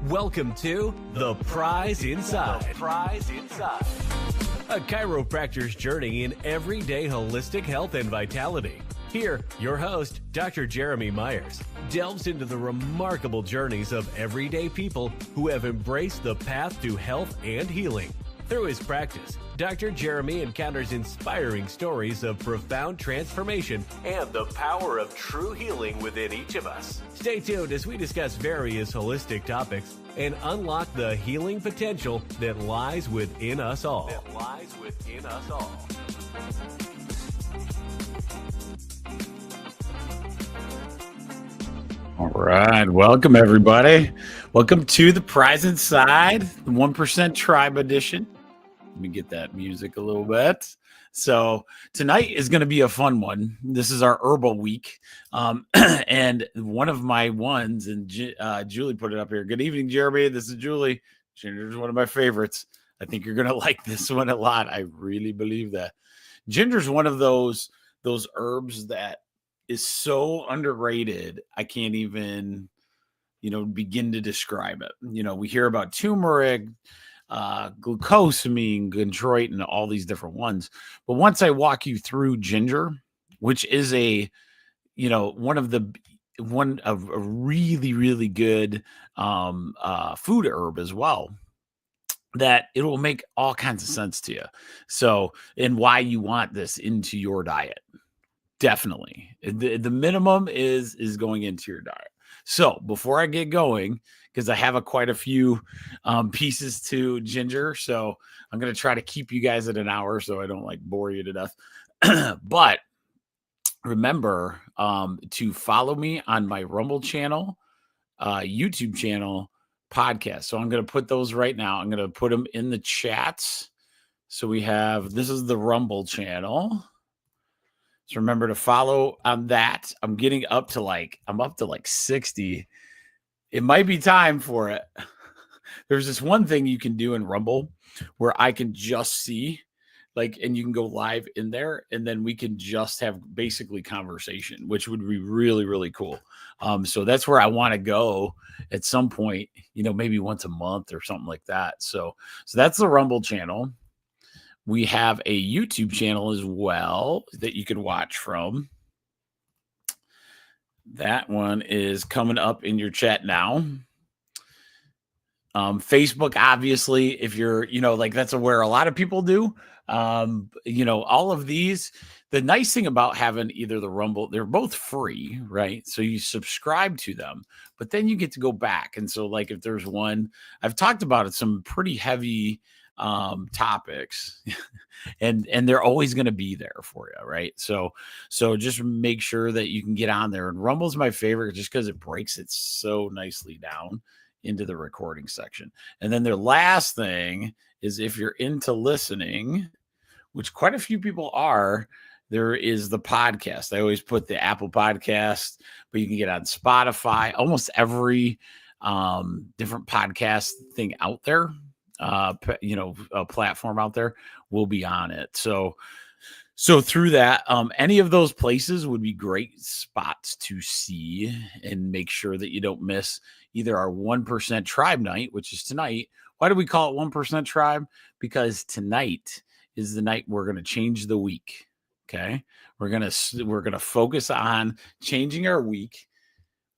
Welcome to The Prize Inside. The Prize Inside. A chiropractor's journey in everyday holistic health and vitality. Here, your host, Dr. Jeremy Myers, delves into the remarkable journeys of everyday people who have embraced the path to health and healing. Through his practice, Dr. Jeremy encounters inspiring stories of profound transformation and the power of true healing within each of us. Stay tuned as we discuss various holistic topics and unlock the healing potential that lies within us all. All right. Welcome, everybody. Welcome to The Prize Inside, the 1% Tribe Edition. Let me get that music a little bit. So tonight is going to be a fun one. This is our herbal week. And one of my ones, and Julie put it up here. Good evening, Jeremy. This is Julie. Ginger's one of my favorites. I think you're going to like this one a lot. I really believe that. Ginger's one of those herbs that is so underrated. I can't even, begin to describe it. We hear about turmeric, glucosamine, chondroitin, and all these different ones. But once I walk you through ginger, which is a really, really good food herb as well, that it will make all kinds of sense to you. So, and why you want this into your diet. Definitely. The minimum is going into your diet. So before I get going, because I have quite a few pieces to ginger, so I'm going to try to keep you guys at an hour so I don't bore you to death. But remember to follow me on my Rumble channel, YouTube channel, podcast. So I'm going to put those right now. I'm going to put them in the chats. So this is the Rumble channel. So remember to follow on that. I'm getting up to I'm up to 60. It might be time for it. There's this one thing you can do in Rumble where I can just see, and you can go live in there, and then we can just have basically conversation, which would be really, really cool. So that's where I want to go at some point, maybe once a month or something like that. So that's the Rumble channel. We have a YouTube channel as well that you can watch from. That one is coming up in your chat now. Facebook, obviously, if you're, that's where a lot of people do. All of these, the nice thing about having either the Rumble, they're both free, right? So you subscribe to them, but then you get to go back. And so if there's one, I've talked about it, some pretty heavy topics and they're always going to be there for you, right? So just make sure that you can get on there. And Rumble's my favorite just because it breaks it so nicely down into the recording section. And then their last thing is, if you're into listening, which quite a few people are, there is the podcast. I always put the Apple Podcast, but you can get on Spotify, almost every different podcast thing out there. A platform out there will be on it. So through that, any of those places would be great spots to see and make sure that you don't miss either our 1% Tribe Night, which is tonight. Why do we call it 1% Tribe? Because tonight is the night we're going to change the week. Okay. We're going to focus on changing our week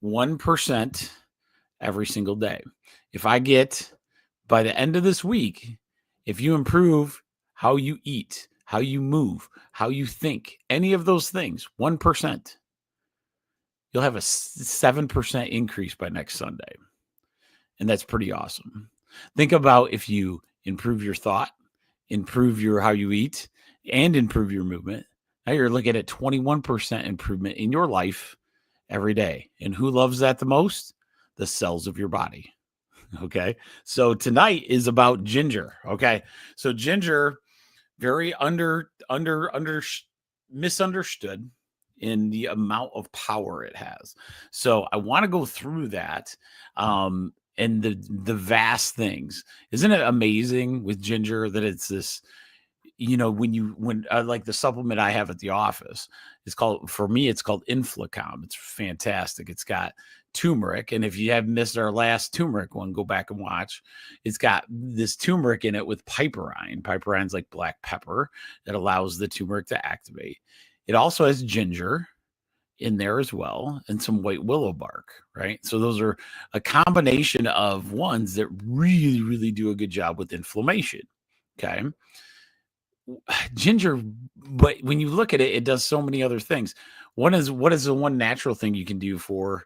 1% every single day. By the end of this week, if you improve how you eat, how you move, how you think, any of those things, 1%, you'll have a 7% increase by next Sunday. And that's pretty awesome. Think about if you improve your thought, improve how you eat, and improve your movement. Now you're looking at 21% improvement in your life every day. And who loves that the most? The cells of your body. Okay. So tonight is about ginger. Okay. So ginger, very misunderstood in the amount of power it has. So I want to go through that and the vast things. Isn't it amazing with ginger that it's this when like the supplement I have at the office, for me, it's called Inflacom. It's fantastic. It's got turmeric. And if you have missed our last turmeric one, go back and watch. It's got this turmeric in it with piperine. Piperine's like black pepper that allows the turmeric to activate. It also has ginger in there as well, and some white willow bark, right? So those are a combination of ones that really, really do a good job with inflammation. Okay. Ginger, but when you look at it, it does so many other things. What is the one natural thing you can do for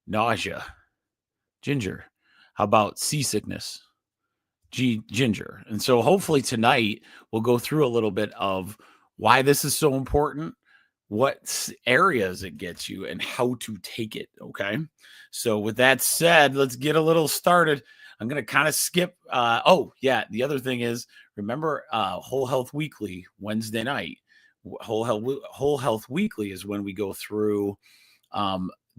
nausea? Ginger. How about seasickness? Ginger. And so hopefully tonight we'll go through a little bit of why this is so important, what areas it gets you, and how to take it. Okay. So with that said, let's get a little started. I'm going to kind of skip. The other thing is, remember Whole Health Weekly, Wednesday night. Whole Health Weekly is when we go through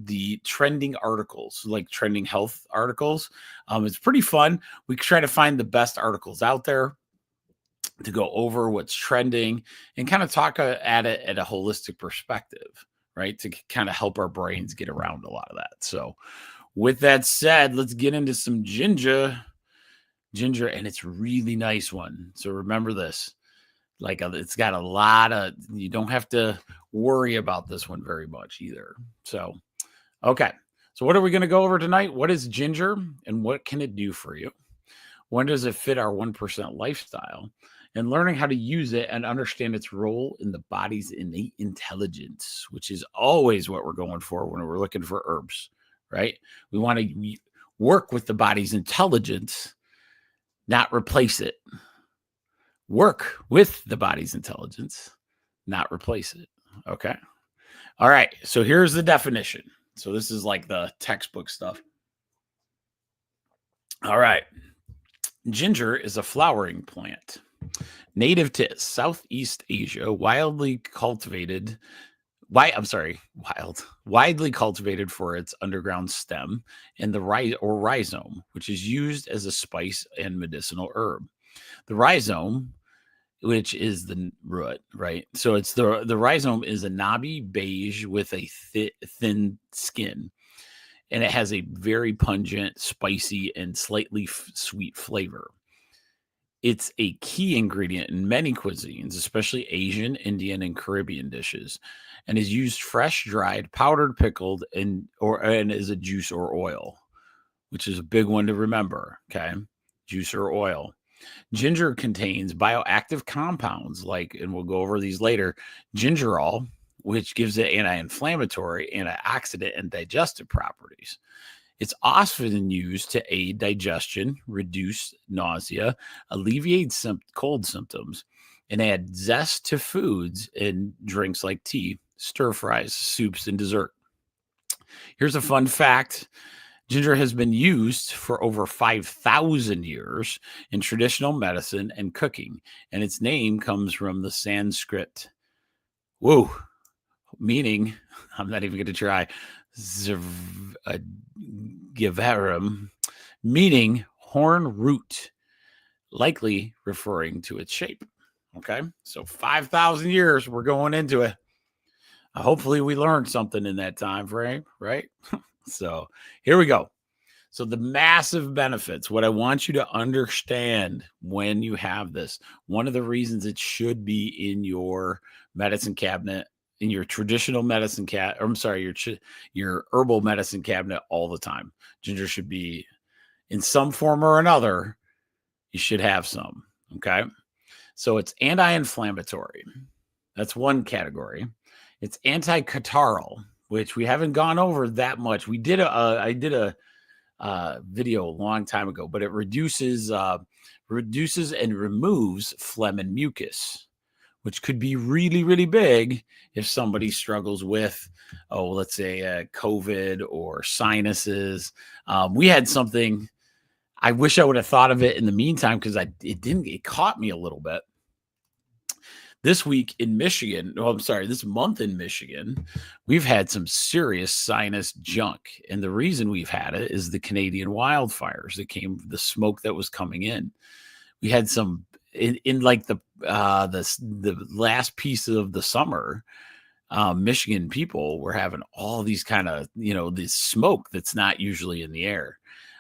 the trending articles, like trending health articles. It's pretty fun. We try to find the best articles out there to go over what's trending and kind of talk at it at a holistic perspective, right? To kind of help our brains get around a lot of that. So with that said, let's get into some ginger, and it's a really nice one. So remember this, it's got a lot of, you don't have to worry about this one very much either. So, okay. So what are we going to go over tonight? What is ginger and what can it do for you? When does it fit our 1% lifestyle? And learning how to use it and understand its role in the body's innate intelligence, which is always what we're going for when we're looking for herbs, right? We want to work with the body's intelligence, not replace it. Work with the body's intelligence, not replace it. Okay. All right. So here's the definition. So this is like the textbook stuff. All right. Ginger is a flowering plant. Native to Southeast Asia, widely cultivated for its underground stem and the rhizome, which is used as a spice and medicinal herb. The rhizome, which is the root, right? So it's the rhizome is a knobby beige with a thin skin, and it has a very pungent, spicy, and slightly sweet flavor. It's a key ingredient in many cuisines, especially Asian, Indian, and Caribbean dishes, and is used fresh, dried, powdered, pickled, and as a juice or oil, which is a big one to remember. Okay, juice or oil. Ginger contains bioactive compounds and we'll go over these later, gingerol, which gives it anti-inflammatory, antioxidant, and digestive properties. It's often used to aid digestion, reduce nausea, alleviate cold symptoms, and add zest to foods and drinks like tea, stir fries, soups, and dessert. Here's a fun fact. Ginger has been used for over 5,000 years in traditional medicine and cooking, and its name comes from the Sanskrit, meaning, I'm not even going to try, Givarum, meaning horn root, likely referring to its shape. Okay, so 5,000 years, we're going into it. Hopefully we learned something in that time frame, right? So here we go. So the massive benefits, what I want you to understand when you have this, one of the reasons it should be in your medicine cabinet, in your traditional medicine your herbal medicine cabinet all the time. Ginger should be in some form or another. You should have some. Okay. So it's anti-inflammatory. That's one category. It's anti-catarrhal, which we haven't gone over that much. I did a video a long time ago, but it reduces and removes phlegm and mucus, which could be really, really big if somebody struggles with, let's say COVID or sinuses. We had something, I wish I would have thought of it in the meantime, because it caught me a little bit. This month in Michigan, we've had some serious sinus junk. And the reason we've had it is the Canadian wildfires the smoke that was coming in. We had some in like the last piece of the summer, Michigan people were having all these kind of, this smoke that's not usually in the air.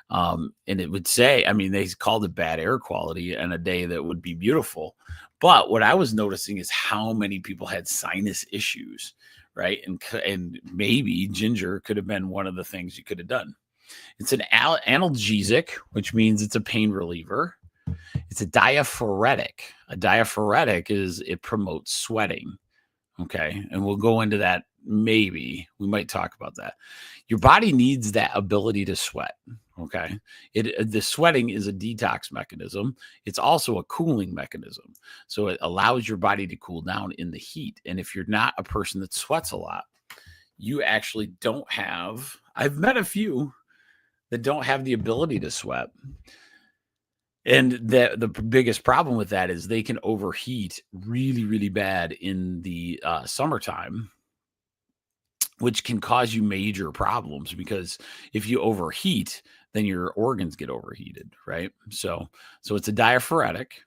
And it would say, I mean, they called it bad air quality and a day that would be beautiful. But what I was noticing is how many people had sinus issues, right? And maybe ginger could have been one of the things you could have done. It's an analgesic, which means it's a pain reliever. It's a diaphoretic. A diaphoretic is it promotes sweating. Okay. And we'll go into that. Maybe we might talk about that. Your body needs that ability to sweat. Okay. The sweating is a detox mechanism. It's also a cooling mechanism. So it allows your body to cool down in the heat. And if you're not a person that sweats a lot, you actually don't have, I've met a few that don't have the ability to sweat. And the biggest problem with that is they can overheat really, really bad in the summertime, which can cause you major problems, because if you overheat, then your organs get overheated, right? So it's a diaphoretic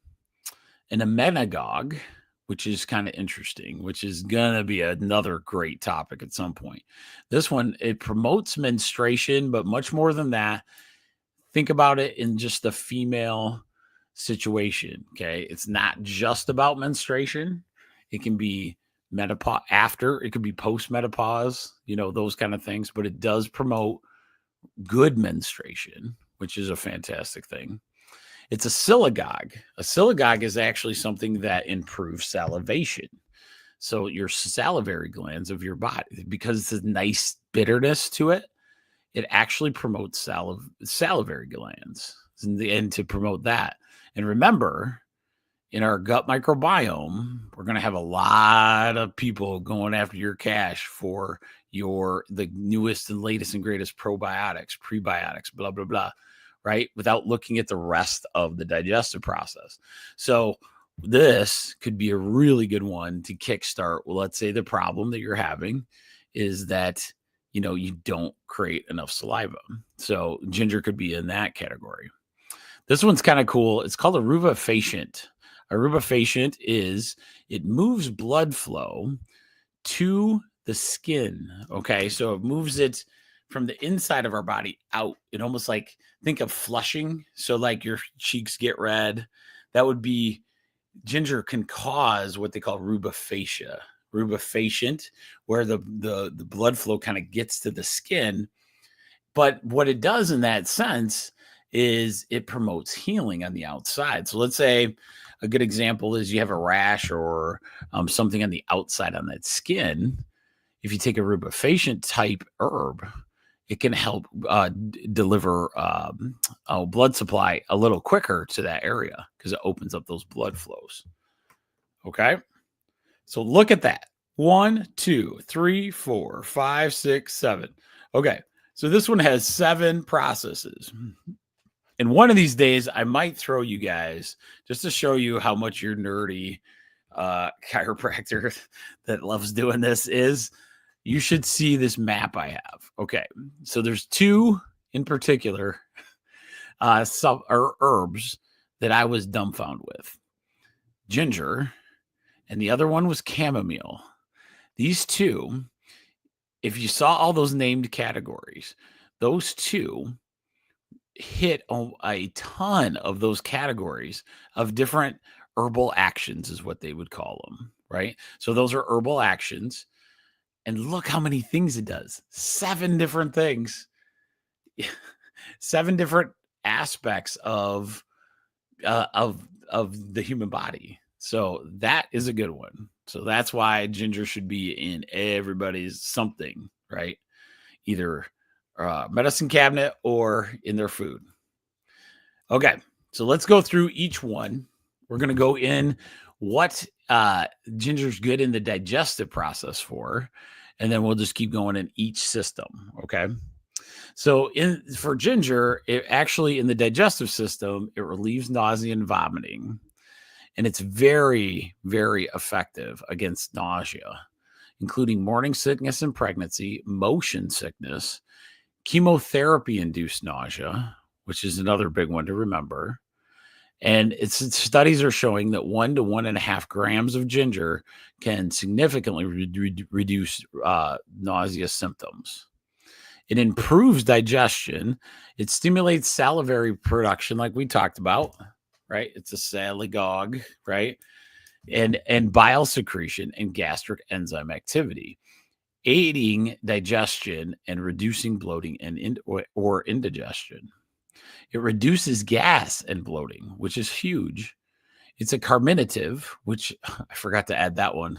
and a menagogue, which is kind of interesting, which is going to be another great topic at some point. This one, it promotes menstruation, but much more than that. Think about it in just the female situation, okay? It's not just about menstruation. It can be menopause after, it could be post-menopause, those kind of things, but it does promote good menstruation, which is a fantastic thing. It's a siligague. A siligague is actually something that improves salivation. So your salivary glands of your body, because it's a nice bitterness to it, it actually promotes salivary glands, and to promote that. And remember, in our gut microbiome, we're going to have a lot of people going after your cash for the newest and latest and greatest probiotics, prebiotics, blah, blah, blah, right? Without looking at the rest of the digestive process. So this could be a really good one to kickstart. Well, let's say the problem that you're having is that you don't create enough saliva. So ginger could be in that category. This one's kind of cool. It's called a rubefacient. A rubefacient is, it moves blood flow to the skin. Okay. So it moves it from the inside of our body out. It almost like, think of flushing. So like your cheeks get red. That would be, ginger can cause what they call rubefacient, where the blood flow kind of gets to the skin. But what it does in that sense is it promotes healing on the outside. So let's say a good example is you have a rash or something on the outside on that skin. If you take a rubefacient type herb, it can help deliver blood supply a little quicker to that area, because it opens up those blood flows. Okay. So look at that. 1, 2, 3, 4, 5, 6, 7. Okay. So this one has 7 processes. And one of these days, I might throw you guys, just to show you how much your nerdy chiropractor that loves doing this is. You should see this map I have. Okay. So there's 2 in particular herbs that I was dumbfounded with. Ginger, and the other one was chamomile. These 2, if you saw all those named categories, those 2 hit a ton of those categories of different herbal actions, is what they would call them, right? So those are herbal actions. And look how many things it does. 7 different things. 7 different aspects of the human body. So that is a good one. So that's why ginger should be in everybody's something, right? Either medicine cabinet or in their food. Okay, so let's go through each one. We're going to go in what ginger's good in the digestive process for, and then we'll just keep going in each system. Okay. So for ginger, it actually in the digestive system, it relieves nausea and vomiting. And it's very, very effective against nausea, including morning sickness and pregnancy, motion sickness, chemotherapy-induced nausea, which is another big one to remember, And studies are showing that 1 to 1.5 grams of ginger can significantly reduce nausea symptoms. It improves digestion. It stimulates salivary production, like we talked about, right? It's a salagogue, right? And bile secretion and gastric enzyme activity, aiding digestion and reducing bloating and or indigestion. It reduces gas and bloating, which is huge. It's a carminative, which I forgot to add that one.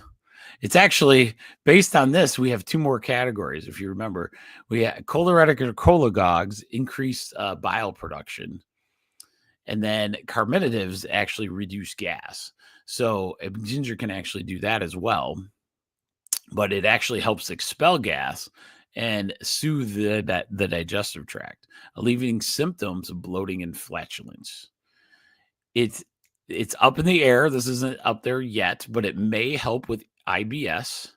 It's actually based on this. We have 2 more categories. If you remember, we have choleretic or cholagogues, increase bile production, and then carminatives actually reduce gas. So ginger can actually do that as well, but it actually helps expel gas and soothe the digestive tract, alleviating symptoms of bloating and flatulence. It's up in the air. This isn't up there yet, but it may help with IBS.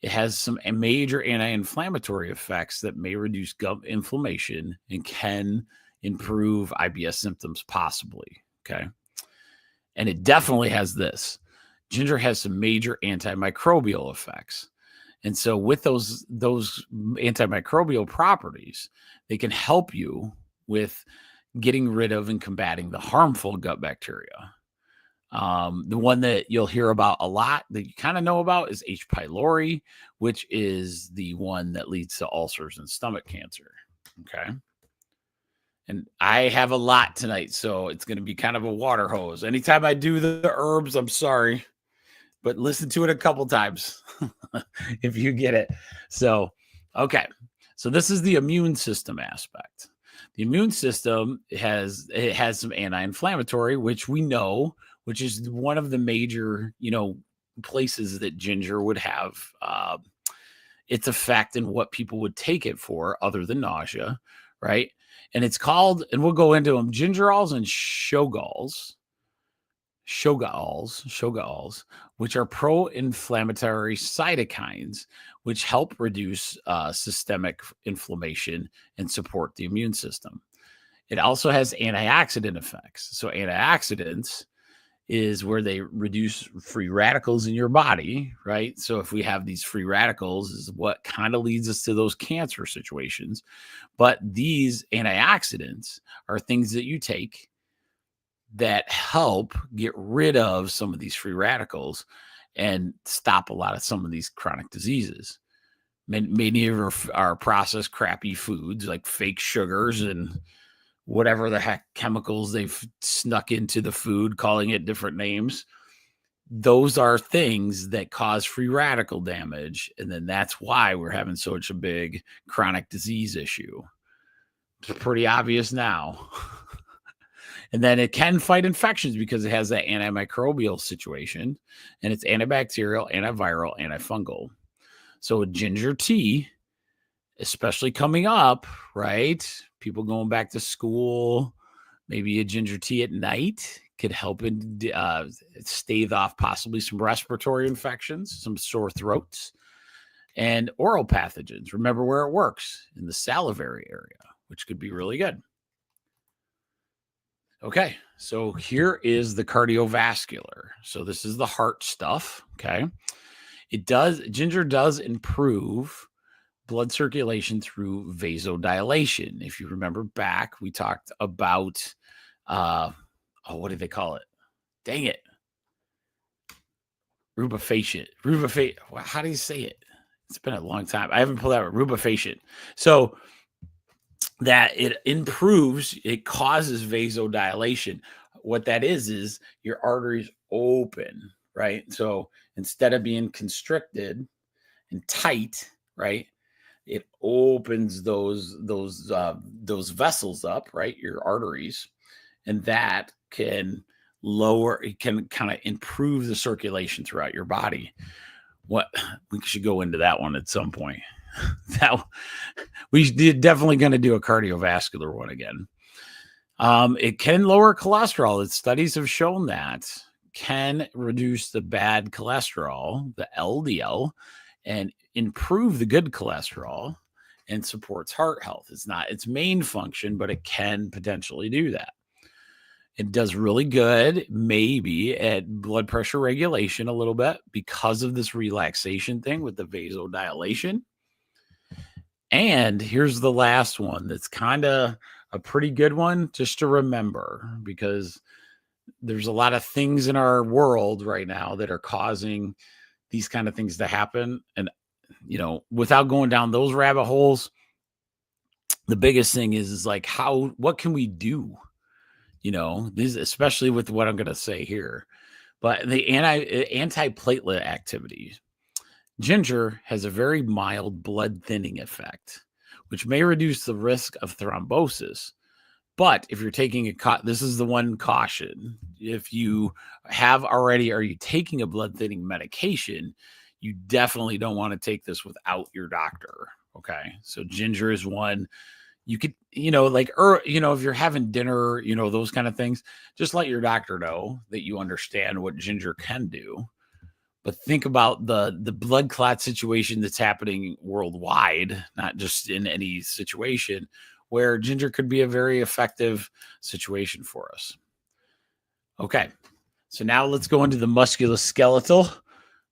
It has some major anti-inflammatory effects that may reduce gut inflammation and can improve IBS symptoms possibly. Okay. And it definitely has this. Ginger has some major antimicrobial effects. And so with those antimicrobial properties, they can help you with getting rid of and combating the harmful gut bacteria. The one that you'll hear about a lot that you kind of know about is H. pylori, which is the one that leads to ulcers and stomach cancer. Okay. And I have a lot tonight, so it's going to be kind of a water hose. Anytime I do the herbs, I'm sorry, but listen to it a couple times if you get it. So, okay. So this is the immune system aspect. The immune system has some anti-inflammatory, which we know, which is one of the major, places that ginger would have its effect and what people would take it for other than nausea, right? And it's called, and we'll go into them, gingerols and shoggols, which are pro-inflammatory cytokines, which help reduce systemic inflammation and support the immune system. It also has antioxidant effects. So antioxidants is where they reduce free radicals in your body, right? So if we have these free radicals is what kind of leads us to those cancer situations. But these antioxidants are things that you take that help get rid of some of these free radicals and stop a lot of some of these chronic diseases. Many of our processed crappy foods like fake sugars and whatever the heck chemicals they've snuck into the food, calling it different names. Those are things that cause free radical damage. And then that's why we're having such a big chronic disease issue. It's pretty obvious now. And then it can fight infections because it has that antimicrobial situation, and it's antibacterial, antiviral, antifungal. So a ginger tea, especially coming up, right? People going back to school, maybe a ginger tea at night could help stave off possibly some respiratory infections, some sore throats, and oral pathogens. Remember where it works, in the salivary area, which could be really good. Okay, so here is the cardiovascular. So this is the heart stuff, okay? Ginger does improve blood circulation through vasodilation. If you remember back, we talked about, what did they call it? Dang it. Rubefacient. How do you say it? It's been a long time. I haven't pulled out rubefacient. So that it improves, it causes vasodilation. What that is your arteries open, right? So instead of being constricted and tight, right, it opens those vessels up, right, your arteries, and that can kind of improve the circulation throughout your body. We should go into that one at some point. We definitely going to do a cardiovascular one again. It can lower cholesterol. Studies have shown that can reduce the bad cholesterol, the LDL, and improve the good cholesterol and supports heart health. It's not its main function, but it can potentially do that. It does really good, maybe at blood pressure regulation a little bit because of this relaxation thing with the vasodilation. And here's the last one that's kind of a pretty good one just to remember, because there's a lot of things in our world right now that are causing these kind of things to happen. And, without going down those rabbit holes, the biggest thing is like, what can we do? This, especially with what I'm going to say here, but the antiplatelet activities. Ginger has a very mild blood thinning effect, which may reduce the risk of thrombosis. But if you're taking this is the one caution. If you have already, are you taking a blood thinning medication, you definitely don't want to take this without your doctor. Okay. So ginger is one. You could, if you're having dinner, those kind of things, just let your doctor know that you understand what ginger can do. But think about the blood clot situation that's happening worldwide, not just in any situation, where ginger could be a very effective situation for us. Okay, so now let's go into the musculoskeletal.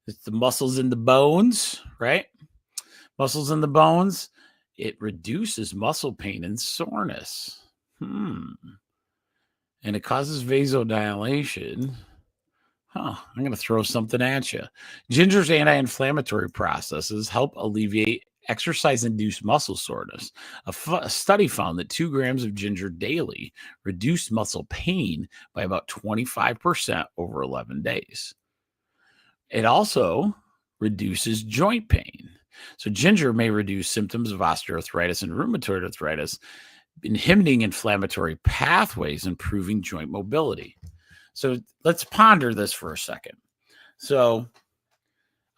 It's the muscles in the bones, right? Muscles in the bones. It reduces muscle pain and soreness. And it causes vasodilation. I'm going to throw something at you. Ginger's anti-inflammatory processes help alleviate exercise-induced muscle soreness. A study found that 2 grams of ginger daily reduced muscle pain by about 25% over 11 days. It also reduces joint pain. So ginger may reduce symptoms of osteoarthritis and rheumatoid arthritis, inhibiting inflammatory pathways, improving joint mobility. So let's ponder this for a second. So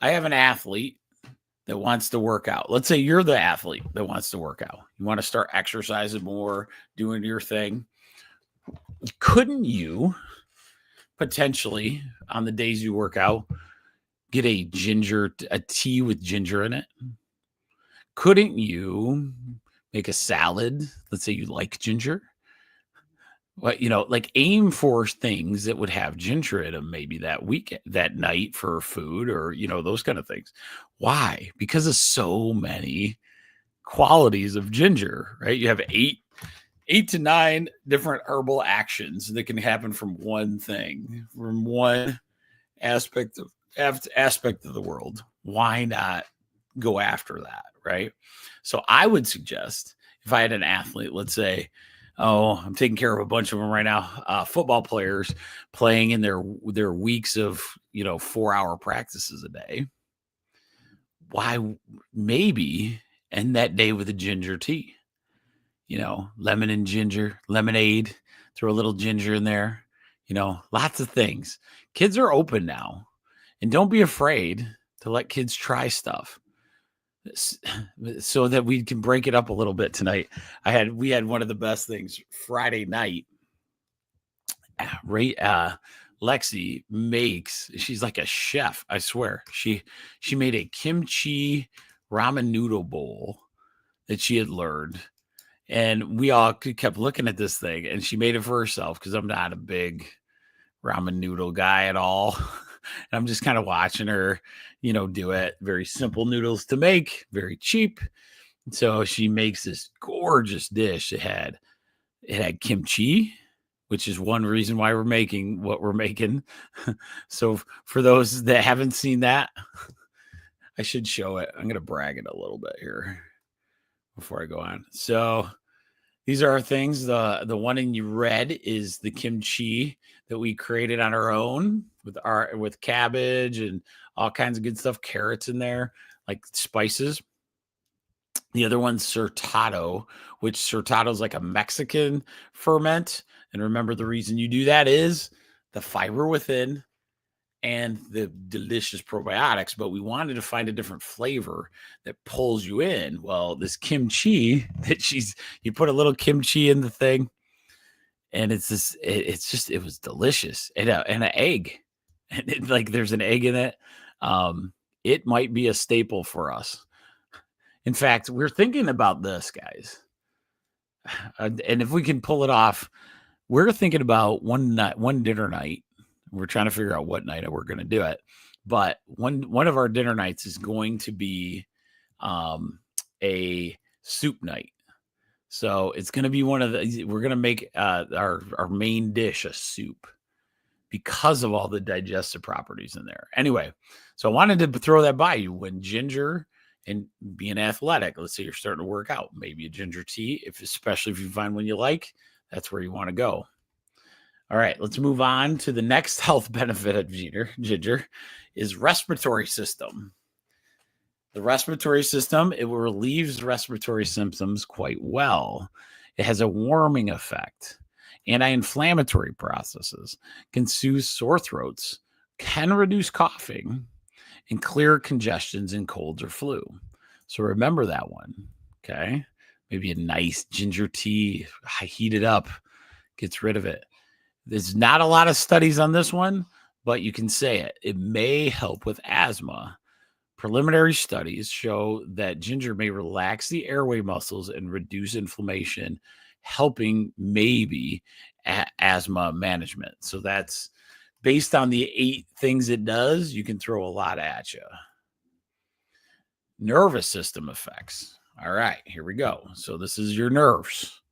I have an athlete that wants to work out. Let's say you're the athlete that wants to work out. You want to start exercising more, doing your thing. Couldn't you potentially, on the days you work out, get a tea with ginger in it? Couldn't you make a salad? Let's say you like ginger. But, aim for things that would have ginger in them maybe that night for food, or, those kind of things. Why? Because of so many qualities of ginger, right? You have eight to 9 different herbal actions that can happen from one thing, from one aspect of the world. Why not go after that, right? So I would suggest, if I had an athlete, let's say, I'm taking care of a bunch of them right now, football players playing in their weeks of 4-hour practices a day, why maybe end that day with a ginger tea, lemon and ginger lemonade, throw a little ginger in there, lots of things. Kids are open now, and don't be afraid to let kids try stuff, so that we can break it up a little bit tonight. We had one of the best things Friday night. Lexi she's like a chef, I swear. She made a kimchi ramen noodle bowl that she had learned, and we all kept looking at this thing, and she made it for herself, because I'm not a big ramen noodle guy at all. And I'm just kind of watching her, do it. Very simple noodles to make, very cheap. So she makes this gorgeous dish. It had kimchi, which is one reason why we're making what we're making. So for those that haven't seen that, I should show it. I'm going to brag it a little bit here before I go on. So these are our things. The one in red is the kimchi that we created on our own with cabbage and all kinds of good stuff, carrots in there, like spices. The other one's surtado, which surtado is like a Mexican ferment. And remember, the reason you do that is the fiber within and the delicious probiotics, but we wanted to find a different flavor that pulls you in. Well, this kimchi you put a little kimchi in the thing, and it was delicious. And an egg, and there's an egg in it. It might be a staple for us. In fact, we're thinking about this, guys. And if we can pull it off, we're thinking about one dinner night. We're trying to figure out what night we're going to do it. But one of our dinner nights is going to be a soup night. So it's going to be we're going to make our main dish a soup because of all the digestive properties in there. Anyway, so I wanted to throw that by you. When ginger and being athletic, let's say you're starting to work out, maybe a ginger tea, especially if you find one you like, that's where you want to go. All right, let's move on to the next health benefit of ginger is respiratory system. The respiratory system, it relieves respiratory symptoms quite well. It has a warming effect. Anti-inflammatory processes can soothe sore throats, can reduce coughing, and clear congestions in colds or flu. So remember that one, okay? Maybe a nice ginger tea, heat it up, gets rid of it. There's not a lot of studies on this one, but you can say it. It may help with asthma. Preliminary studies show that ginger may relax the airway muscles and reduce inflammation, helping maybe asthma management. So that's based on the 8 things it does. You can throw a lot at you. Nervous system effects. All right, here we go. So this is your nerves.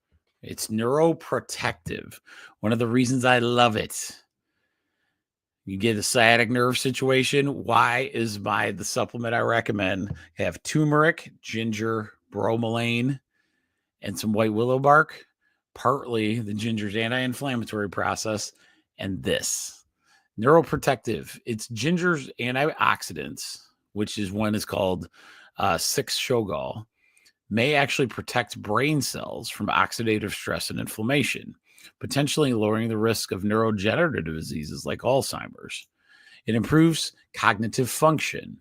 It's neuroprotective. One of the reasons I love it. You get a sciatic nerve situation. Why is the supplement I recommend? You have turmeric, ginger, bromelain, and some white willow bark. Partly the ginger's anti-inflammatory process, and this neuroprotective. It's ginger's antioxidants, which is one is called 6-Shogal, may actually protect brain cells from oxidative stress and inflammation, potentially lowering the risk of neurodegenerative diseases like Alzheimer's. It improves cognitive function.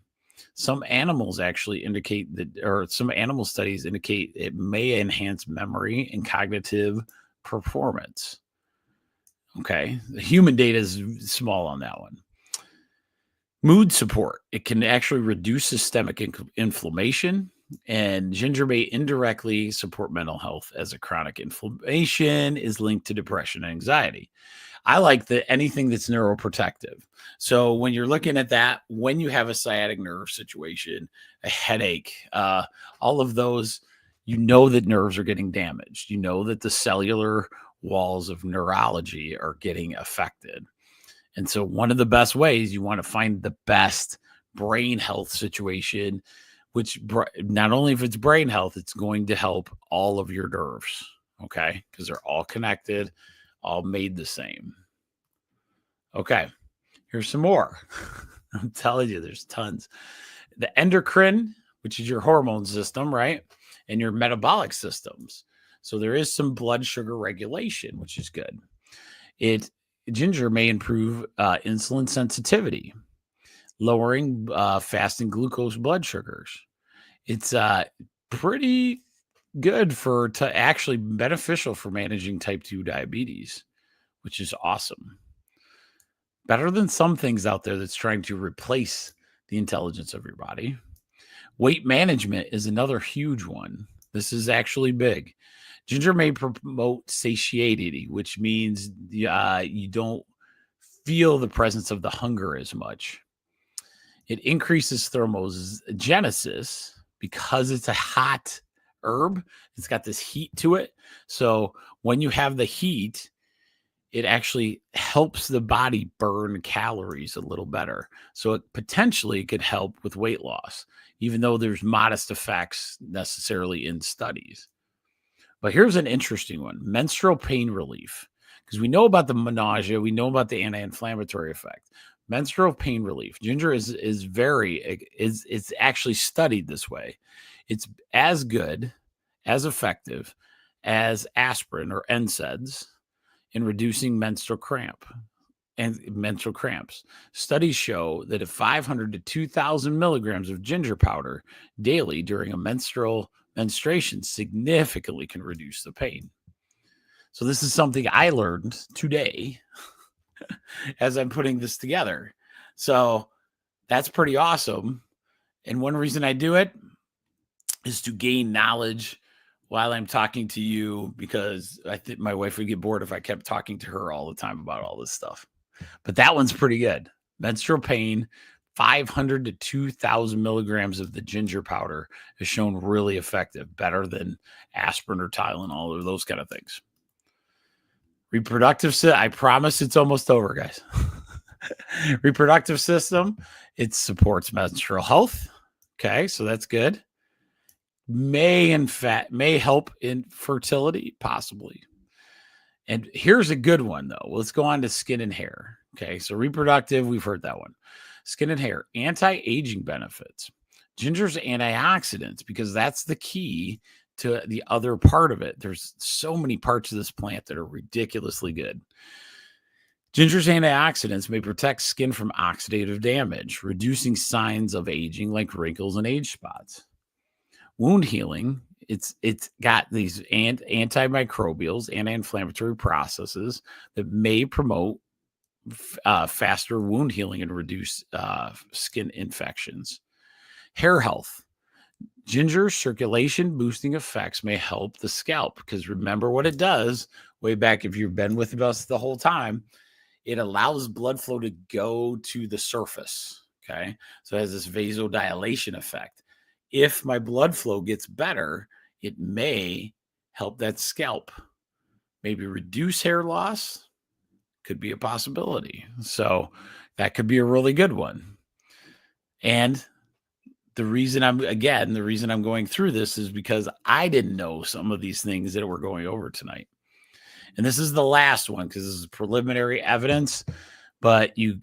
Some animals actually indicate that, or some animal studies indicate it may enhance memory and cognitive performance. Okay. The human data is small on that one. Mood support. It can actually reduce systemic inflammation, and ginger may indirectly support mental health as a chronic inflammation is linked to depression and anxiety. I like anything that's neuroprotective. So when you're looking at that, when you have a sciatic nerve situation, a headache, all of those, you know that nerves are getting damaged. You know that the cellular walls of neurology are getting affected. And so one of the best ways, you want to find the best brain health situation, which not only if it's brain health, it's going to help all of your nerves, okay? Because they're all connected, all made the same. Okay, here's some more. I'm telling you, there's tons. The endocrine, which is your hormone system, right? And your metabolic systems. So there is some blood sugar regulation, which is good. Ginger may improve insulin sensitivity, lowering fasting glucose blood sugars. It's pretty good actually beneficial for managing type 2 diabetes, which is awesome. Better than some things out there that's trying to replace the intelligence of your body. Weight management is another huge one. This is actually big. Ginger may promote satiety, which means you don't feel the presence of the hunger as much. It increases thermogenesis because it's a hot herb. It's got this heat to it. So when you have the heat, it actually helps the body burn calories a little better. So it potentially could help with weight loss, even though there's modest effects necessarily in studies. But here's an interesting one: menstrual pain relief. Because we know about the nausea, we know about the anti-inflammatory effect. Menstrual pain relief. Ginger is actually studied this way. It's as good, as effective as aspirin or NSAIDs in reducing menstrual cramps. Studies show that if 500 to 2,000 milligrams of ginger powder daily during a menstruation significantly can reduce the pain. So this is something I learned today as I'm putting this together. So that's pretty awesome. And one reason I do it is to gain knowledge while I'm talking to you, because I think my wife would get bored if I kept talking to her all the time about all this stuff. But that one's pretty good. Menstrual pain, 500 to 2,000 milligrams of the ginger powder is shown really effective, better than aspirin or Tylenol or those kind of things. Reproductive system, I promise it's almost over, guys. Reproductive system, it supports menstrual health. Okay, so that's good. May help in fertility, possibly. And here's a good one, though. Let's go on to skin and hair. Okay, so reproductive, we've heard that one. Skin and hair, anti-aging benefits. Ginger's antioxidants, because that's the key to the other part of it. There's so many parts of this plant that are ridiculously good. Ginger's antioxidants may protect skin from oxidative damage, reducing signs of aging like wrinkles and age spots. Wound healing, it's got these antimicrobials, anti-inflammatory processes that may promote faster wound healing and reduce skin infections. Hair health. Ginger circulation boosting effects may help the scalp, because remember what it does way back, if you've been with us the whole time, it allows blood flow to go to the surface. Okay, so it has this vasodilation effect. If my blood flow gets better, it may help that scalp, maybe reduce hair loss. Could be a possibility. So that could be a really good one. And the reason I'm going through this is because I didn't know some of these things that we're going over tonight. And this is the last one, because this is preliminary evidence, but you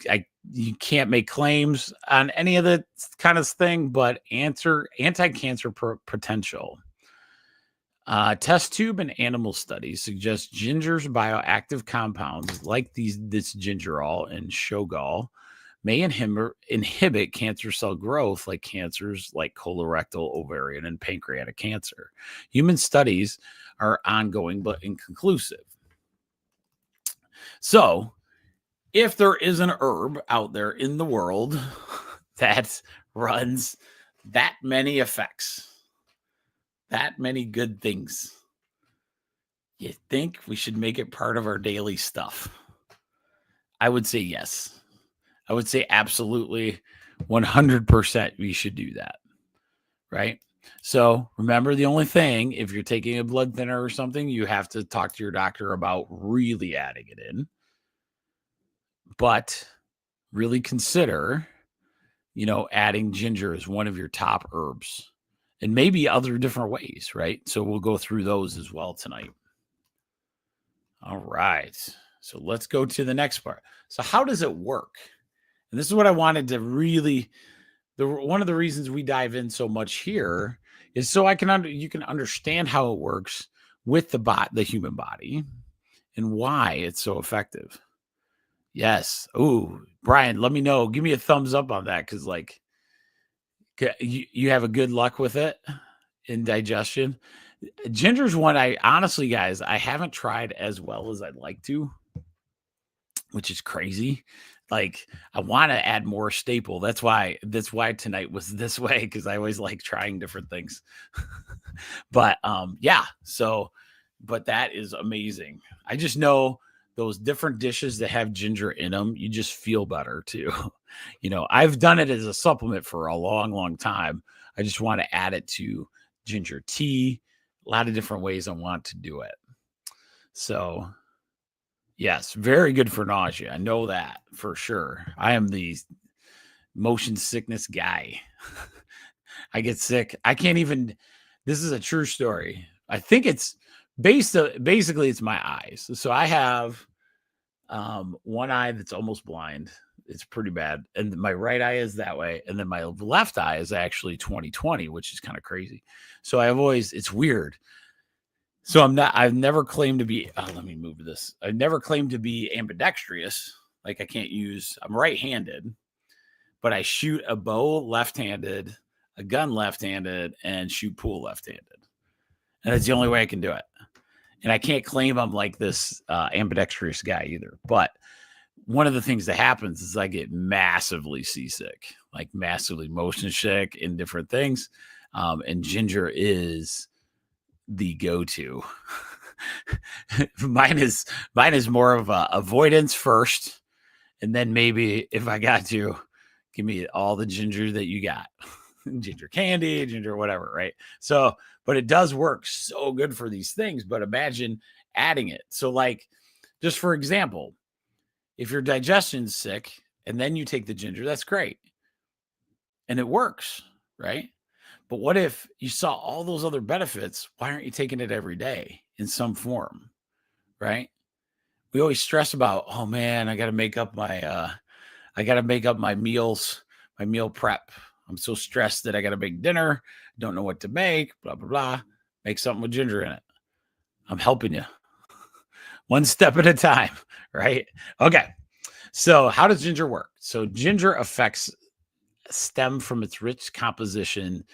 can't make claims on any of the kind of thing, but anti-cancer potential. Test tube and animal studies suggest ginger's bioactive compounds like this gingerol and shogal may inhibit cancer cell growth, like cancers like colorectal, ovarian, and pancreatic cancer. Human studies are ongoing but inconclusive. So, if there is an herb out there in the world that runs that many effects, that many good things, you think we should make it part of our daily stuff? I would say yes. I would say absolutely 100% we should do that, right? So remember, the only thing, if you're taking a blood thinner or something, you have to talk to your doctor about really adding it in. But really consider, adding ginger as one of your top herbs, and maybe other different ways, right? So we'll go through those as well tonight. All right. So let's go to the next part. So how does it work? And this is what I wanted to really, one of the reasons we dive in so much here is so you can understand how it works with the human body and why it's so effective. Yes. Oh, Brian, let me know. Give me a thumbs up on that, because you have a good luck with it in digestion. Ginger's one I honestly, guys, I haven't tried as well as I'd like to, which is crazy. Like, I want to add more staple. That's why tonight was this way, because I always like trying different things. But yeah, but that is amazing. I just know those different dishes that have ginger in them, you just feel better too. I've done it as a supplement for a long, long time. I just want to add it to ginger tea, a lot of different ways I want to do it. So yes, very good for nausea. I know that for sure. I am the motion sickness guy. I get sick. I can't even, this is a true story. I think it's basically it's my eyes. So I have one eye that's almost blind. It's pretty bad. And my right eye is that way. And then my left eye is actually 20/20, which is kind of crazy. So it's weird. So I've never claimed to be, let me move this. I've never claimed to be ambidextrous. Like, I'm right-handed, but I shoot a bow left-handed, a gun left-handed, and shoot pool left-handed. And that's the only way I can do it. And I can't claim I'm like this ambidextrous guy either. But one of the things that happens is I get massively seasick, like massively motion sick in different things. And ginger is the go-to. Mine is more of a avoidance first, and then maybe if I got to, give me all the ginger that you got. Ginger candy, ginger whatever, right? So, but it does work so good for these things, but imagine adding it. So like, just for example, if your digestion's sick and then you take the ginger, that's great. And it works, right? But what if you saw all those other benefits? Why aren't you taking it every day in some form, right? We always stress about, oh man, I got to make up my meals, my meal prep. I'm so stressed that I got to make dinner. Don't know what to make, blah, blah, blah. Make something with ginger in it. I'm helping you one step at a time, right? Okay. So how does ginger work? So ginger effects stem from its rich composition,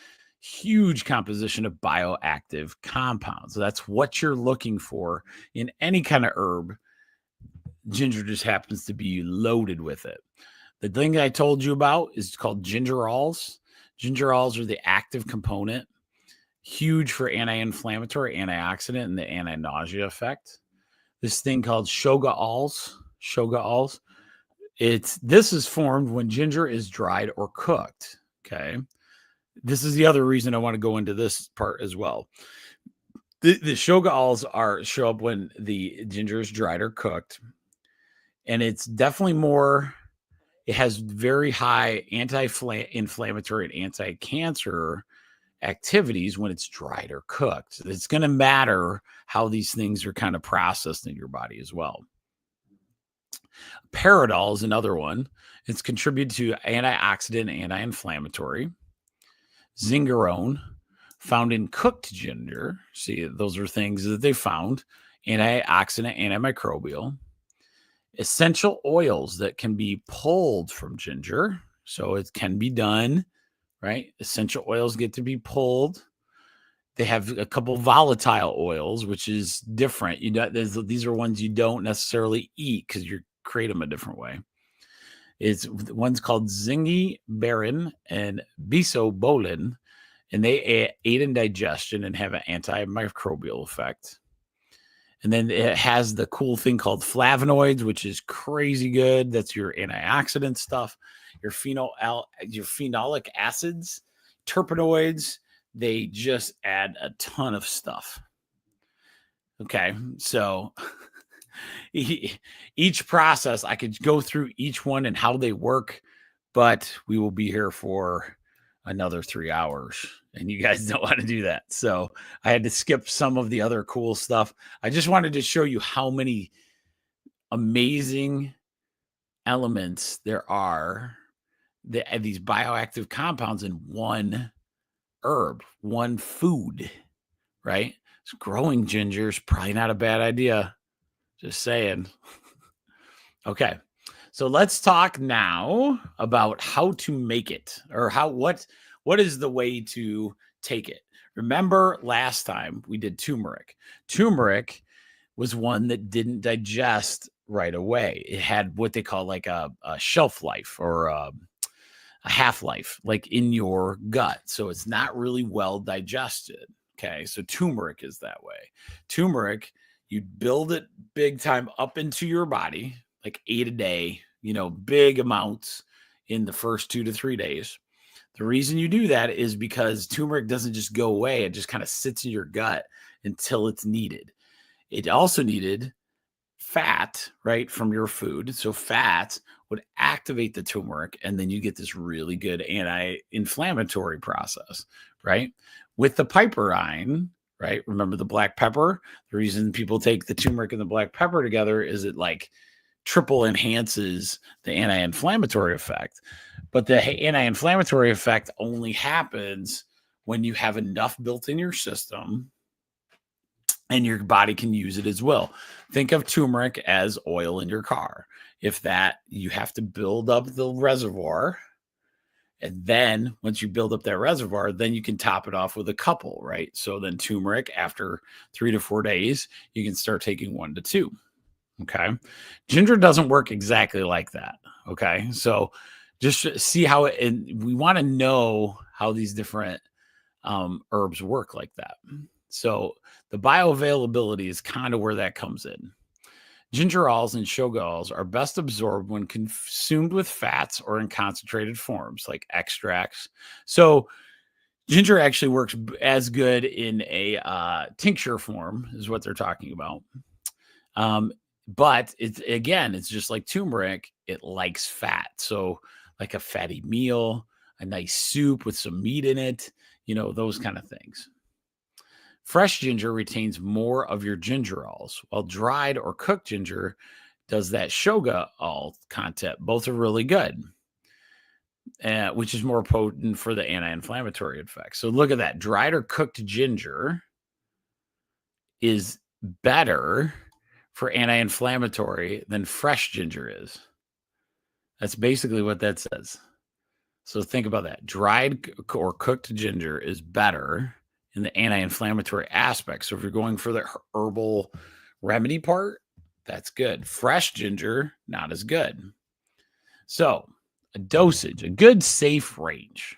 huge composition of bioactive compounds. So that's what you're looking for in any kind of herb. Ginger just happens to be loaded with it. The thing I told you about is called gingerols. Gingerols are the active component, huge for anti-inflammatory, antioxidant, and the anti-nausea effect. This thing called shogaols. This is formed when ginger is dried or cooked. Okay. This is the other reason I want to go into this part as well. The shogaols show up when the ginger is dried or cooked. And it's definitely more, it has very high anti-inflammatory and anti-cancer activities when it's dried or cooked. It's going to matter how these things are kind of processed in your body as well. Paradol is another one. It's contributed to antioxidant and anti-inflammatory. Zingerone, found in cooked ginger. See, those are things that they found. Antioxidant, antimicrobial. Essential oils that can be pulled from ginger. So it can be done, right? Essential oils get to be pulled. They have a couple volatile oils, which is different. These are ones you don't necessarily eat because you create them a different way. It's one's called zingiberrin and bisobolin, and they aid in digestion and have an antimicrobial effect. And then it has the cool thing called flavonoids, which is crazy good. That's your antioxidant stuff, your phenolic acids, terpenoids. They just add a ton of stuff. Okay, so each process, I could go through each one and how they work, but we will be here for another 3 hours, and you guys don't want to do that. So I had to skip some of the other cool stuff. I just wanted to show you how many amazing elements there are, these bioactive compounds in one herb, one food, right? So growing ginger is probably not a bad idea. Just saying. Okay. So let's talk now about how to make it, or what is the way to take it. Remember last time we did turmeric. Turmeric was one that didn't digest right away. It had what they call like a shelf life or a half-life, like in your gut. So it's not really well digested. Okay. So turmeric is that way. Turmeric, you build it big time up into your body, like 8 a day, big amounts in the first 2 to 3 days. The reason you do that is because turmeric doesn't just go away. It just kind of sits in your gut until it's needed. It also needed fat, right, from your food. So fat would activate the turmeric, and then you get this really good anti-inflammatory process, right? With the piperine, right? Remember the black pepper? The reason people take the turmeric and the black pepper together is it like triple enhances the anti-inflammatory effect. But the anti-inflammatory effect only happens when you have enough built in your system and your body can use it as well. Think of turmeric as oil in your car. If that, you have to build up the reservoir. And then once you build up that reservoir, then you can top it off with a couple, right? So then turmeric, after 3 to 4 days, you can start taking 1 to 2. Okay. Ginger doesn't work exactly like that. Okay. So just see how we want to know how these different herbs work like that. So the bioavailability is kind of where that comes in. Gingerols and shogaols are best absorbed when consumed with fats or in concentrated forms like extracts. So ginger actually works as good in a tincture form, is what they're talking about. But it's just like turmeric. It likes fat. So like a fatty meal, a nice soup with some meat in it, those kind of things. Fresh ginger retains more of your gingerols, while dried or cooked ginger does that shogaol content. Both are really good, which is more potent for the anti-inflammatory effects. So look at that. Dried or cooked ginger is better for anti-inflammatory than fresh ginger is. That's basically what that says. So think about that. Dried or cooked ginger is better in the anti-inflammatory aspect. So if you're going for the herbal remedy part, that's good. Fresh ginger, not as good. So a dosage, a good safe range.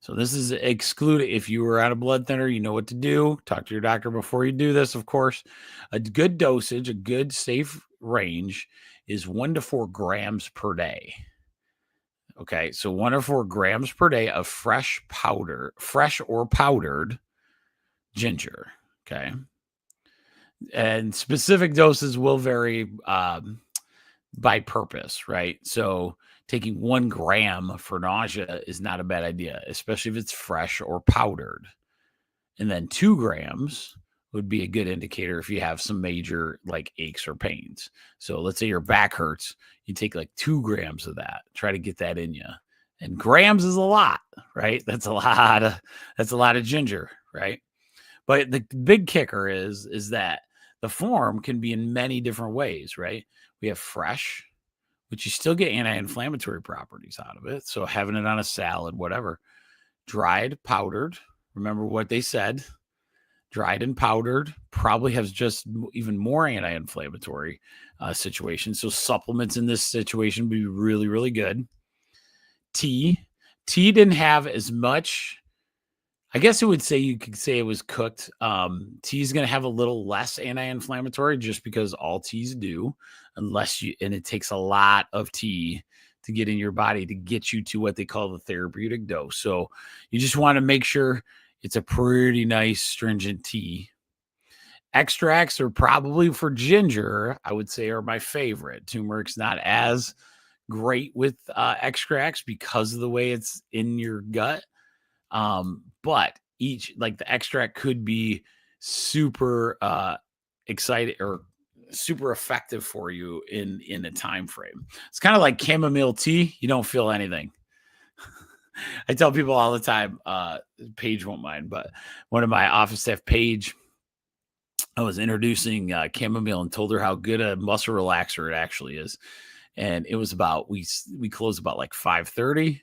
So this is excluded. If you were on a blood thinner, you know what to do. Talk to your doctor before you do this, of course. A good dosage, a good safe range is 1 to 4 grams per day. Okay, so 1 or 4 grams per day of fresh or powdered ginger. Okay. And specific doses will vary by purpose, right? So taking 1 gram for nausea is not a bad idea, especially if it's fresh or powdered. And then 2 grams would be a good indicator if you have some major like aches or pains. So let's say your back hurts, you take like 2 grams of that, try to get that in you. And grams is a lot, right? That's a lot of ginger, right? But the big kicker is that the form can be in many different ways, right? We have fresh, which you still get anti-inflammatory properties out of it. So having it on a salad, whatever. Dried, powdered. Remember what they said. Dried and powdered probably has just even more anti-inflammatory situations. So supplements in this situation would be really, really good. Tea didn't have as much. I guess you could say it was cooked. Tea is going to have a little less anti-inflammatory just because all teas do, and it takes a lot of tea to get in your body to get you to what they call the therapeutic dose. So you just want to make sure it's a pretty nice stringent tea. Extracts are probably for ginger, I would say, are my favorite. Turmeric's not as great with extracts because of the way it's in your gut. But each, like the extract could be super excited or super effective for you in a time frame. It's kind of like chamomile tea. You don't feel anything. I tell people all the time, Paige won't mind, but one of my office staff, Paige, I was introducing chamomile and told her how good a muscle relaxer it actually is. And it was about, we closed about like 5:30.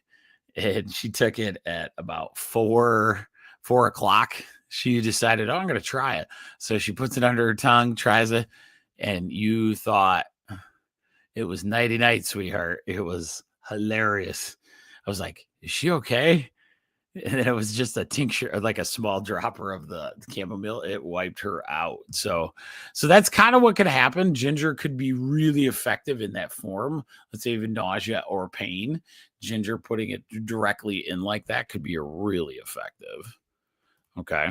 And she took it at about 4 o'clock. She decided, I'm going to try it. So she puts it under her tongue, tries it. And you thought it was nighty night, sweetheart. It was hilarious. I was like, is she okay? And then it was just a tincture, like a small dropper of the chamomile. It wiped her out. So that's kind of what could happen. Ginger could be really effective in that form. Let's say even nausea or pain. Ginger, putting it directly in like that could be really effective. Okay.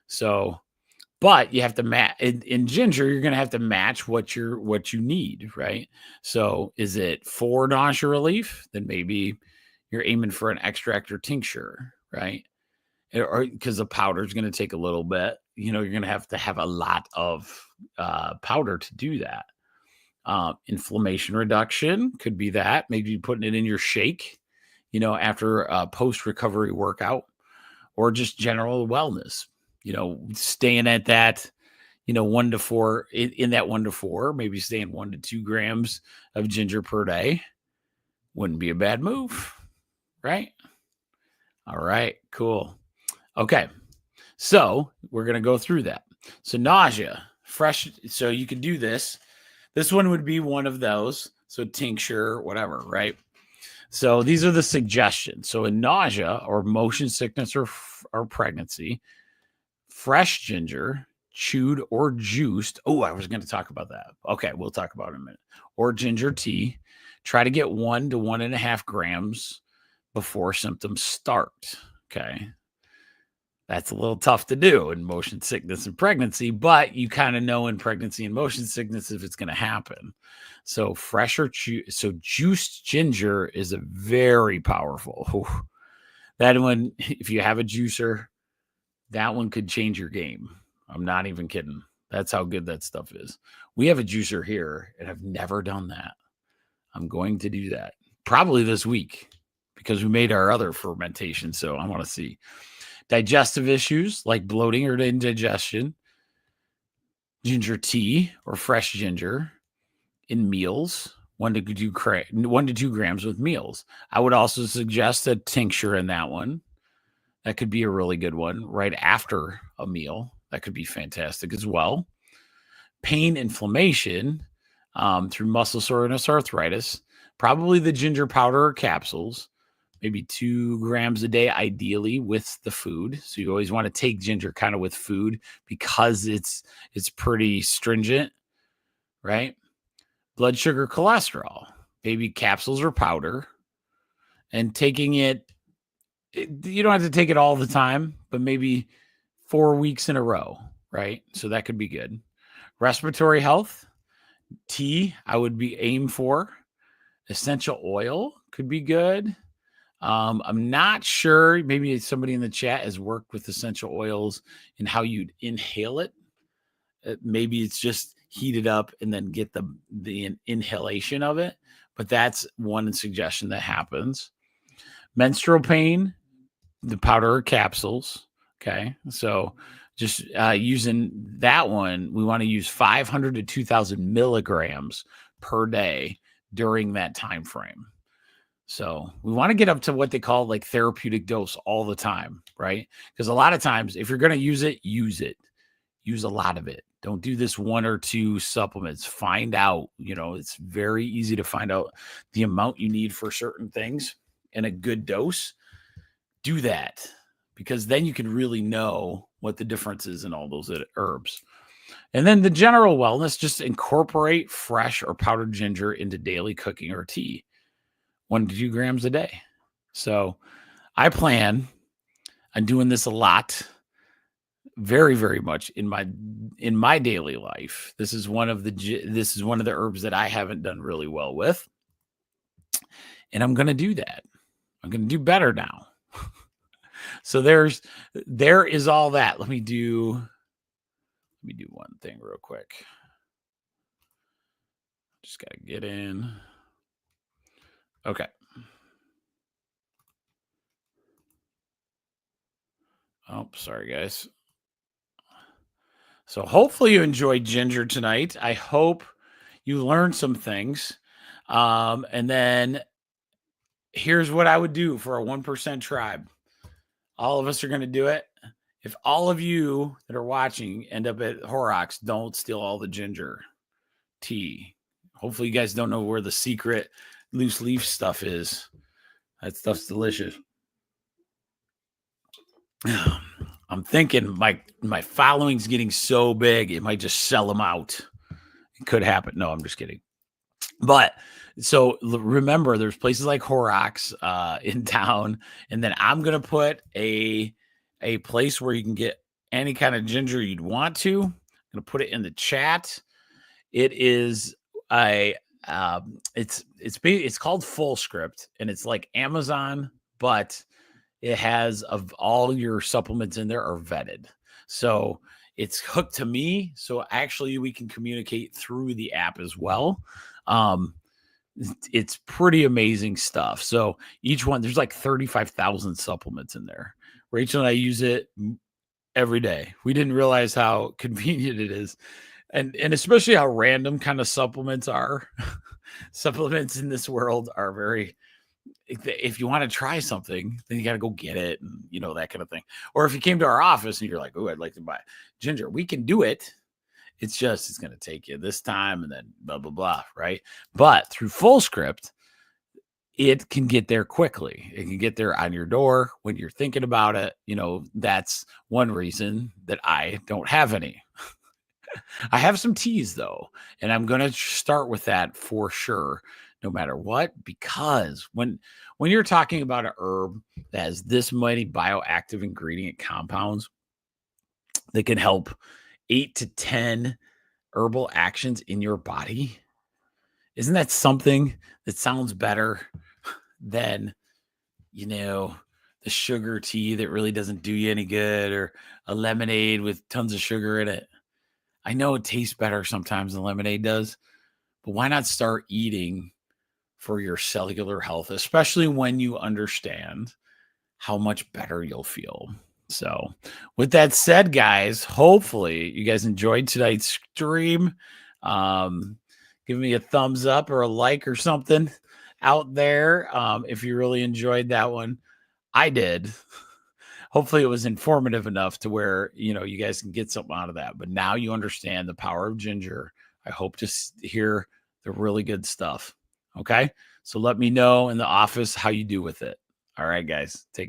So, but you have to match in ginger. You're going to have to match what you need, right? So is it for nausea relief? Then maybe you're aiming for an extract or tincture, right? Or because the powder is going to take a little bit, you're going to have a lot of powder to do that. Inflammation reduction could be that. Maybe putting it in your shake, after a post-recovery workout, or just general wellness, staying at that, 1 to 4 in that 1 to 4, maybe staying 1 to 2 grams of ginger per day wouldn't be a bad move. Right? All right, cool. Okay. So we're going to go through that. So nausea, fresh. So you could do this. This one would be one of those. So tincture, whatever, right? So these are the suggestions. So in nausea or motion sickness or pregnancy, fresh ginger, chewed or juiced. Oh, I was going to talk about that. Okay, we'll talk about it in a minute. Or ginger tea. Try to get 1 to 1.5 grams before symptoms start. Okay. That's a little tough to do in motion sickness and pregnancy, but you kind of know in pregnancy and motion sickness if it's going to happen. So so juiced ginger is a very powerful. Whew. That one, if you have a juicer, that one could change your game. I'm not even kidding. That's how good that stuff is. We have a juicer here, and I've never done that. I'm going to do that probably this week because we made our other fermentation. So I want to see. Digestive issues like bloating or indigestion, ginger tea or fresh ginger in meals, 1 to 2 grams with meals. I would also suggest a tincture in that one. That could be a really good one right after a meal. That could be fantastic as well. Pain, inflammation through muscle soreness, arthritis, probably the ginger powder or capsules. Maybe 2 grams a day, ideally with the food. So you always want to take ginger kind of with food because it's pretty stringent, right? Blood sugar, cholesterol, maybe capsules or powder. And taking it, you don't have to take it all the time, but maybe 4 weeks in a row, right? So that could be good. Respiratory health, tea, I would aim for. Essential oil could be good. I'm not sure. Maybe somebody in the chat has worked with essential oils and how you'd inhale it. Maybe it's just heat it up and then get the inhalation of it. But that's one suggestion that happens. Menstrual pain, the powder or capsules. Okay. So just using that one, we want to use 500 to 2,000 milligrams per day during that time frame. So we want to get up to what they call like therapeutic dose all the time, right? Because a lot of times, if you're going to use it. Use a lot of it. Don't do this 1 or 2 supplements. Find out, it's very easy to find out the amount you need for certain things and a good dose. Do that because then you can really know what the difference is in all those herbs. And then the general wellness, just incorporate fresh or powdered ginger into daily cooking or tea. 1 to 2 grams a day. So I plan on doing this a lot, very, very much in my daily life. This is one of the herbs that I haven't done really well with. And I'm going to do that. I'm going to do better now. So there is all that. Let me do one thing real quick. Just got to get in. Okay. Oh, sorry, guys. So hopefully you enjoyed ginger tonight. I hope you learned some things. And then here's what I would do for a 1% tribe. All of us are going to do it. If all of you that are watching end up at Horrocks, don't steal all the ginger tea. Hopefully you guys don't know where the secret loose leaf stuff is. That stuff's delicious. I'm thinking my following's getting so big, it might just sell them out. It could happen. No, I'm just kidding. But so remember, there's places like Horrocks in town, and then I'm gonna put a place where you can get any kind of ginger you'd want to. I'm gonna put it in the chat. It is it's called Full Script, and it's like Amazon, but it has of all your supplements in there are vetted. So it's hooked to me. So actually we can communicate through the app as well. It's pretty amazing stuff. So each one, there's like 35,000 supplements in there. Rachel and I use it every day. We didn't realize how convenient it is. And especially how random kind of supplements are. Supplements in this world are very, if you want to try something, then you got to go get it and, that kind of thing. Or if you came to our office and you're like, oh, I'd like to buy ginger, we can do it. It's going to take you this time and then blah, blah, blah. Right. But through Full Script, it can get there quickly. It can get there on your door when you're thinking about it. That's one reason that I don't have any. I have some teas though, and I'm going to start with that for sure, no matter what, because when you're talking about a herb that has this many bioactive ingredient compounds that can help 8 to 10 herbal actions in your body, isn't that something that sounds better than, the sugar tea that really doesn't do you any good, or a lemonade with tons of sugar in it? I know it tastes better sometimes than lemonade does, but why not start eating for your cellular health, especially when you understand how much better you'll feel? So, with that said, guys, hopefully you guys enjoyed tonight's stream. Give me a thumbs up or a like or something out there if you really enjoyed that one. I did. Hopefully it was informative enough to where, you guys can get something out of that. But now you understand the power of ginger. I hope to hear the really good stuff. Okay. So let me know in the office how you do with it. All right, guys, take it